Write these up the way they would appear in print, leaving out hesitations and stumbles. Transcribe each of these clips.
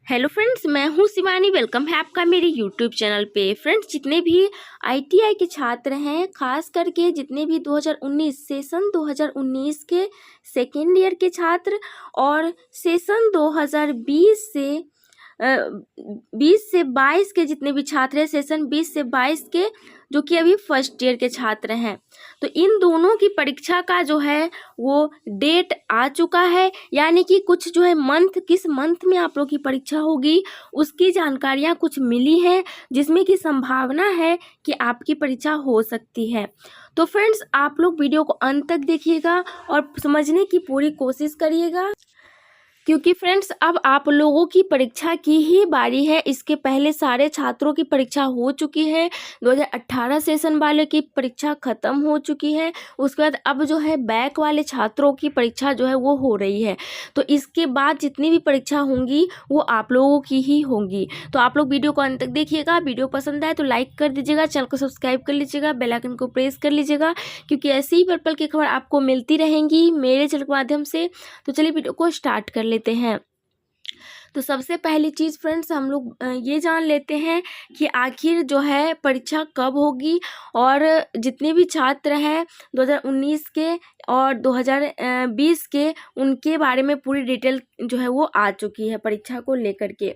Hello friends, मैं हूं Shivani. Welcome है आपका मेरे यूट्यूब चैनल पे। फ्रेंड्स, जितने भी आईटीआई के छात्र हैं, खास करके जितने भी 2019 सेशन 2019 के सेकेंड ईयर के छात्र और सेशन 2020 से 20 से 22 के जितने भी छात्र हैं, सेशन 20 से 22 के जो कि अभी फर्स्ट ईयर के छात्र हैं, तो इन दोनों की परीक्षा का जो है वो डेट आ चुका है। यानी कि कुछ जो है किस मंथ में आप लोग की परीक्षा होगी उसकी जानकारियां कुछ मिली हैं, जिसमें कि संभावना है कि आपकी परीक्षा हो सकती है। तो फ्रेंड्स, आप लोग वीडियो को अंत तक देखिएगा और समझने की पूरी कोशिश करिएगा, क्योंकि फ्रेंड्स अब आप लोगों की परीक्षा की ही बारी है। इसके पहले सारे छात्रों की परीक्षा हो चुकी है। 2018 सेशन वाले की परीक्षा खत्म हो चुकी है। उसके बाद अब जो है बैक वाले छात्रों की परीक्षा जो है वो हो रही है। तो इसके बाद जितनी भी परीक्षा होंगी वो आप लोगों की ही होंगी। तो आप लोग वीडियो को अंत तक देखिएगा। वीडियो पसंद आए तो लाइक कर दीजिएगा, चैनल को सब्सक्राइब कर लीजिएगा, बेल आइकन को प्रेस कर लीजिएगा, क्योंकि ऐसी ही पल की खबर आपको मिलती रहेंगी मेरे चैनल के माध्यम से। तो चलिए वीडियो को स्टार्ट कर लेते हैं। तो सबसे पहली चीज़ फ्रेंड्स, हम लोग ये जान लेते हैं कि आखिर जो है परीक्षा कब होगी, और जितने भी छात्र हैं 2019 के और 2020 के, उनके बारे में पूरी डिटेल जो है वो आ चुकी है परीक्षा को लेकर के।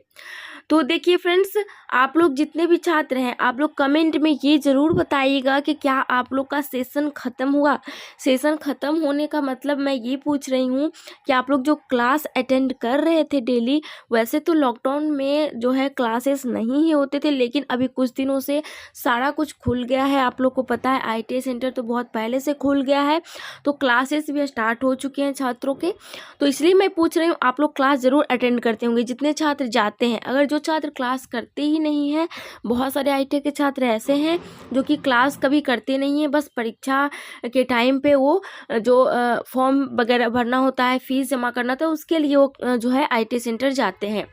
तो देखिए फ्रेंड्स, आप लोग जितने भी छात्र हैं, आप लोग कमेंट में ये ज़रूर बताइएगा कि क्या आप लोग का सेशन ख़त्म हुआ। सेशन ख़त्म होने का मतलब मैं ये पूछ रही हूँ कि आप लोग जो क्लास अटेंड कर रहे थे डेली, वैसे तो लॉकडाउन में जो है क्लासेस नहीं ही होते थे, लेकिन अभी कुछ दिनों से सारा कुछ खुल गया है। आप लोग को पता है आईटीआई सेंटर तो बहुत पहले से खुल गया है, तो क्लासेस भी स्टार्ट हो चुके हैं छात्रों के। तो इसलिए मैं पूछ रही हूँ, आप लोग क्लास ज़रूर अटेंड करते होंगे जितने छात्र जाते हैं। अगर जो छात्र क्लास करते ही नहीं हैं, बहुत सारे आईटीआई के छात्र ऐसे हैं जो कि क्लास कभी करते नहीं हैं, बस परीक्षा के टाइम पे वो जो फॉर्म वगैरह भरना होता है, फीस जमा करना था, उसके लिए वो जो है आईटीआई सेंटर जाते हैं,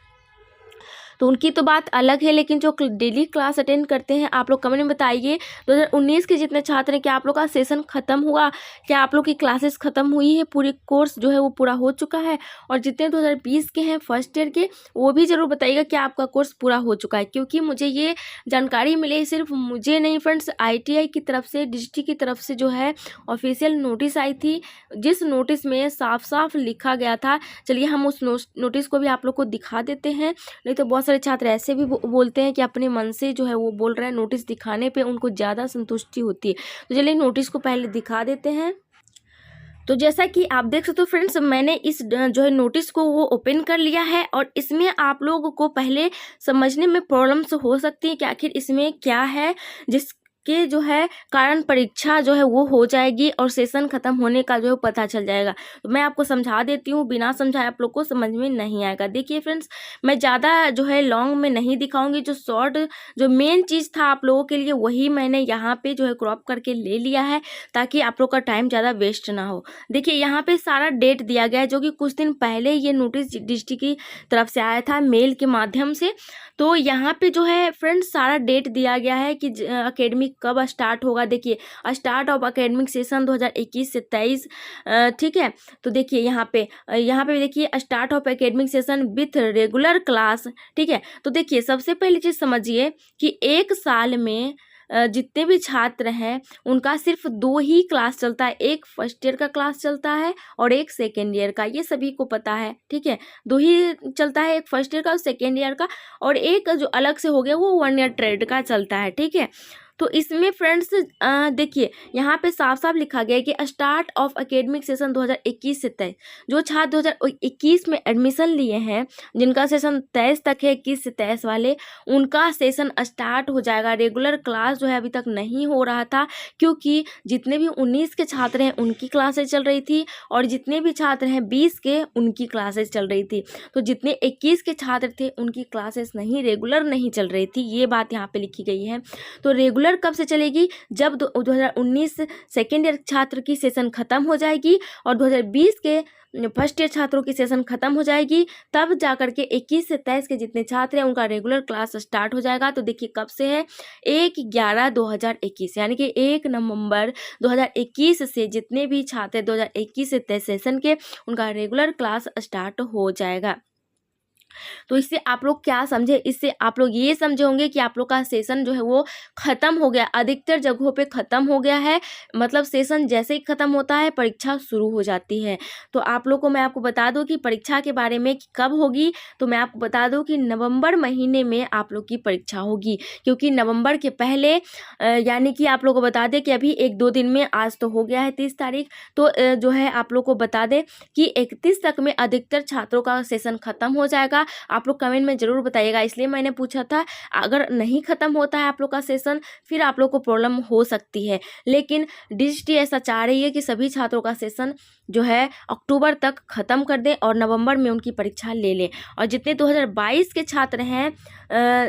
तो उनकी तो बात अलग है। लेकिन जो डेली क्लास अटेंड करते हैं, आप लोग कमेंट में बताइए 2019 के जितने छात्र हैं, क्या आप लोग का सेशन ख़त्म हुआ, क्या आप लोग की क्लासेस ख़त्म हुई है, पूरी कोर्स जो है वो पूरा हो चुका है। और जितने 2020 के हैं फर्स्ट ईयर के, वो भी ज़रूर बताइएगा कि आपका कोर्स पूरा हो चुका है। क्योंकि मुझे ये जानकारी मिली, सिर्फ मुझे नहीं फ्रेंड्स, आईटीआई की तरफ से, डिस्ट्रिक्ट की तरफ से जो है ऑफिशियल नोटिस आई थी, जिस नोटिस में साफ साफ लिखा गया था। चलिए हम उस नोटिस को भी आप लोग को दिखा देते हैं। नहीं तो बहुत सारे छात्र ऐसे भी बोलते हैं कि अपने मन से जो है वो बोल रहे हैं, नोटिस दिखाने पे उनको ज़्यादा संतुष्टि होती है। तो चलिए नोटिस को पहले दिखा देते हैं। तो जैसा कि आप देख सकते हो फ्रेंड्स, मैंने इस जो है नोटिस को वो ओपन कर लिया है, और इसमें आप लोगों को पहले समझने में प्रॉब्लम्स हो सकती है कि आखिर इसमें क्या है, जिस के जो है कारण परीक्षा जो है वो हो जाएगी और सेशन ख़त्म होने का जो है पता चल जाएगा। तो मैं आपको समझा देती हूँ, बिना समझाए आप लोग को समझ में नहीं आएगा। देखिए फ्रेंड्स, मैं ज़्यादा जो है लॉन्ग में नहीं दिखाऊंगी, जो शॉर्ट जो मेन चीज़ था आप लोगों के लिए वही मैंने यहाँ पे जो है क्रॉप करके ले लिया है, ताकि आप लोग का टाइम ज़्यादा वेस्ट ना हो। देखिए यहाँ पे सारा डेट दिया गया है, जो कि कुछ दिन पहले ये नोटिस डिस्ट्रिक्ट की तरफ से आया था मेल के माध्यम से। तो यहाँ पे जो है फ्रेंड्स सारा डेट दिया गया है कि एकेडमिक कब स्टार्ट होगा। देखिए, स्टार्ट ऑफ एकेडमिक सेशन 2021 से 23, ठीक है। तो देखिए यहाँ पे देखिए start of academic session with regular class, ठीक है। तो देखिए सबसे पहली चीज़ समझिए कि एक साल में जितने भी छात्र हैं उनका सिर्फ 2 ही क्लास चलता है। एक फर्स्ट ईयर का क्लास चलता है और एक सेकेंड ईयर का, ये सभी को पता है, ठीक है। 2 ही चलता है, एक फर्स्ट ईयर का और सेकेंड ईयर का, और एक जो अलग से हो गया वो 1 ईयर ट्रेड का चलता है, ठीक है। तो इसमें फ्रेंड्स देखिए यहाँ पे साफ साफ लिखा गया है कि स्टार्ट ऑफ एकेडमिक सेशन 2021 से 23, जो छात्र 2021 में एडमिशन लिए हैं, जिनका सेशन 23 तक है, 21 से 23 वाले, उनका सेशन स्टार्ट हो जाएगा। रेगुलर क्लास जो है अभी तक नहीं हो रहा था, क्योंकि जितने भी 19 के छात्र हैं उनकी क्लासेस चल रही थी, और जितने भी छात्र हैं 20 के उनकी क्लासेस चल रही थी। तो जितने 21 के छात्र थे उनकी क्लासेस रेगुलर नहीं चल रही थी, ये बात यहाँ पे लिखी गई है। तो रेगुलर कब से चलेगी, जब 2019 सेकेंड ईयर छात्र की सेशन खत्म हो जाएगी और 2020 के फर्स्ट ईयर छात्रों की सेशन खत्म हो जाएगी, तब जाकर के 21 से 23 के जितने छात्र हैं उनका रेगुलर क्लास स्टार्ट हो जाएगा। तो देखिए कब से है, 1/11/2021, यानी कि 1 नवंबर 2021 से जितने भी छात्र 2021 से 23 सेशन के, उनका रेगुलर क्लास स्टार्ट हो जाएगा। तो इससे आप लोग क्या समझे, इससे आप लोग ये समझे होंगे कि आप लोग का सेशन जो है वो ख़त्म हो गया, अधिकतर जगहों पे ख़त्म हो गया है। मतलब सेशन जैसे ही ख़त्म होता है परीक्षा शुरू हो जाती है। तो आप लोग को मैं आपको बता दूं कि परीक्षा के बारे में कि कब होगी, तो मैं आपको बता दूं कि नवंबर महीने में आप लोग की परीक्षा होगी, क्योंकि नवंबर के पहले यानी कि आप लोग को बता दें कि अभी 1-2 दिन में, आज तो हो गया है 30 तारीख, तो जो है आप लोग को बता दें कि 31 तक में अधिकतर छात्रों का सेशन ख़त्म हो जाएगा। आप लोग कमेंट में ज़रूर बताइएगा, इसलिए मैंने पूछा था। अगर नहीं ख़त्म होता है आप लोग का सेशन, फिर आप लोग को प्रॉब्लम हो सकती है, लेकिन डीजीटी ऐसा चाह रही है कि सभी छात्रों का सेशन जो है अक्टूबर तक ख़त्म कर दें और नवंबर में उनकी परीक्षा ले लें। और जितने 2022 के छात्र हैं,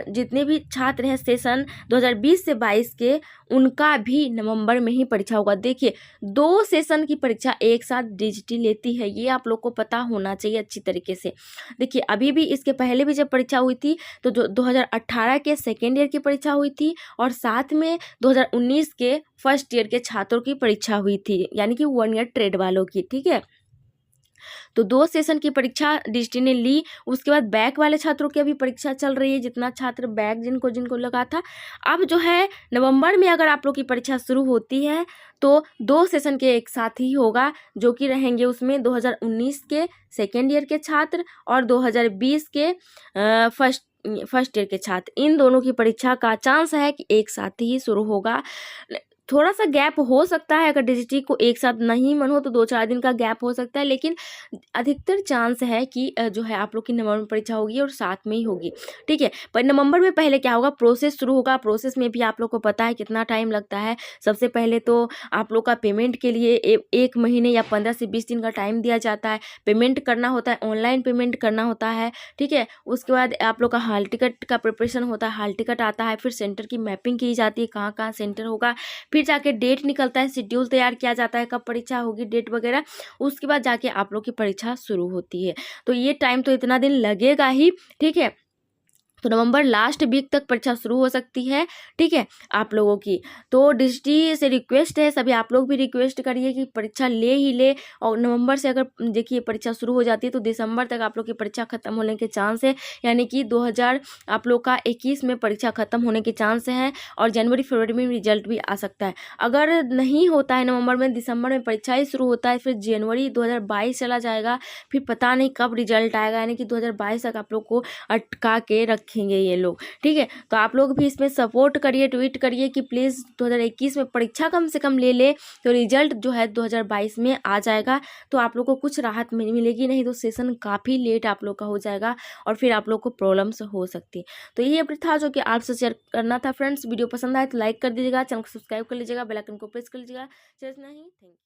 जितने भी छात्र हैं सेशन 2020 से 22 के, उनका भी नवंबर में ही परीक्षा होगा। देखिए 2 सेशन की परीक्षा एक साथ डीजीटी लेती है, ये आप लोग को पता होना चाहिए अच्छी तरीके से। देखिए अभी भी इसके पहले भी जब परीक्षा हुई थी तो जो 2018 के सेकेंड ईयर की परीक्षा हुई थी और साथ में 2019 के फर्स्ट ईयर के छात्रों की परीक्षा हुई थी, यानी कि 1 ईयर ट्रेड वालों की, ठीक है। तो 2 सेशन की परीक्षा डीजीटी ने ली। उसके बाद बैक वाले छात्रों की अभी परीक्षा चल रही है, जितना छात्र बैक जिनको जिनको लगा था। अब जो है नवंबर में अगर आप लोग की परीक्षा शुरू होती है तो 2 सेशन के एक साथ ही होगा, जो कि रहेंगे उसमें 2019 के सेकेंड ईयर के छात्र और 2020 के फर्स्ट ईयर के छात्र। इन दोनों की परीक्षा का चांस है कि एक साथ ही शुरू होगा। थोड़ा सा गैप हो सकता है, अगर डीजीटी को एक साथ नहीं मन हो तो 2-4 दिन का गैप हो सकता है, लेकिन अधिकतर चांस है कि जो है आप लोग की नवंबर में परीक्षा होगी और साथ में ही होगी, ठीक है। पर नवंबर में पहले क्या होगा, प्रोसेस शुरू होगा। प्रोसेस में भी आप लोग को पता है कितना टाइम लगता है। सबसे पहले तो आप लोग का पेमेंट के लिए 1 महीने या 15 से 20 दिन का टाइम दिया जाता है। पेमेंट करना होता है, ऑनलाइन पेमेंट करना होता है, ठीक है। उसके बाद आप लोग का हॉल टिकट का प्रिपरेशन होता है, हॉल टिकट आता है, फिर सेंटर की मैपिंग की जाती है, कहाँ कहाँ सेंटर होगा, फिर जाके डेट निकलता है, शेड्यूल तैयार किया जाता है कब परीक्षा होगी, डेट वगैरह। उसके बाद जाके आप लोग की परीक्षा शुरू होती है। तो ये टाइम तो इतना दिन लगेगा ही, ठीक है। तो नवंबर लास्ट वीक तक परीक्षा शुरू हो सकती है, ठीक है, आप लोगों की। तो डीजीटी से रिक्वेस्ट है, सभी आप लोग भी रिक्वेस्ट करिए कि परीक्षा ले ही ले। और नवंबर से अगर देखिए परीक्षा शुरू हो जाती है तो दिसंबर तक आप लोग की परीक्षा खत्म होने के चांस है, यानी कि 2021 में परीक्षा खत्म होने के चांस हैं। और जनवरी फरवरी में रिजल्ट भी आ सकता है। अगर नहीं होता है नवंबर में, दिसंबर में परीक्षा ही शुरू होता है, फिर जनवरी 2022 चला जाएगा, फिर पता नहीं कब रिजल्ट आएगा, यानी कि 2022 तक आप लोग को अटका के रखेंगे ये लोग, ठीक है। तो आप लोग भी इसमें सपोर्ट करिए, ट्वीट करिए कि प्लीज़ 2021 में परीक्षा कम से कम ले ले, तो रिजल्ट जो है 2022 में आ जाएगा, तो आप लोग को कुछ राहत मिलेगी। नहीं तो सेशन काफ़ी लेट आप लोग का हो जाएगा और फिर आप लोग को प्रॉब्लम्स हो सकती है। तो यही अपडेट था जो कि आपसे शेयर करना था फ्रेंड्स। वीडियो पसंद आए तो लाइक कर दीजिएगा, चैनल को सब्सक्राइब कर लीजिएगा, बेल आइकन को प्रेस कर लीजिएगा। चलिए नहीं, थैंक यू।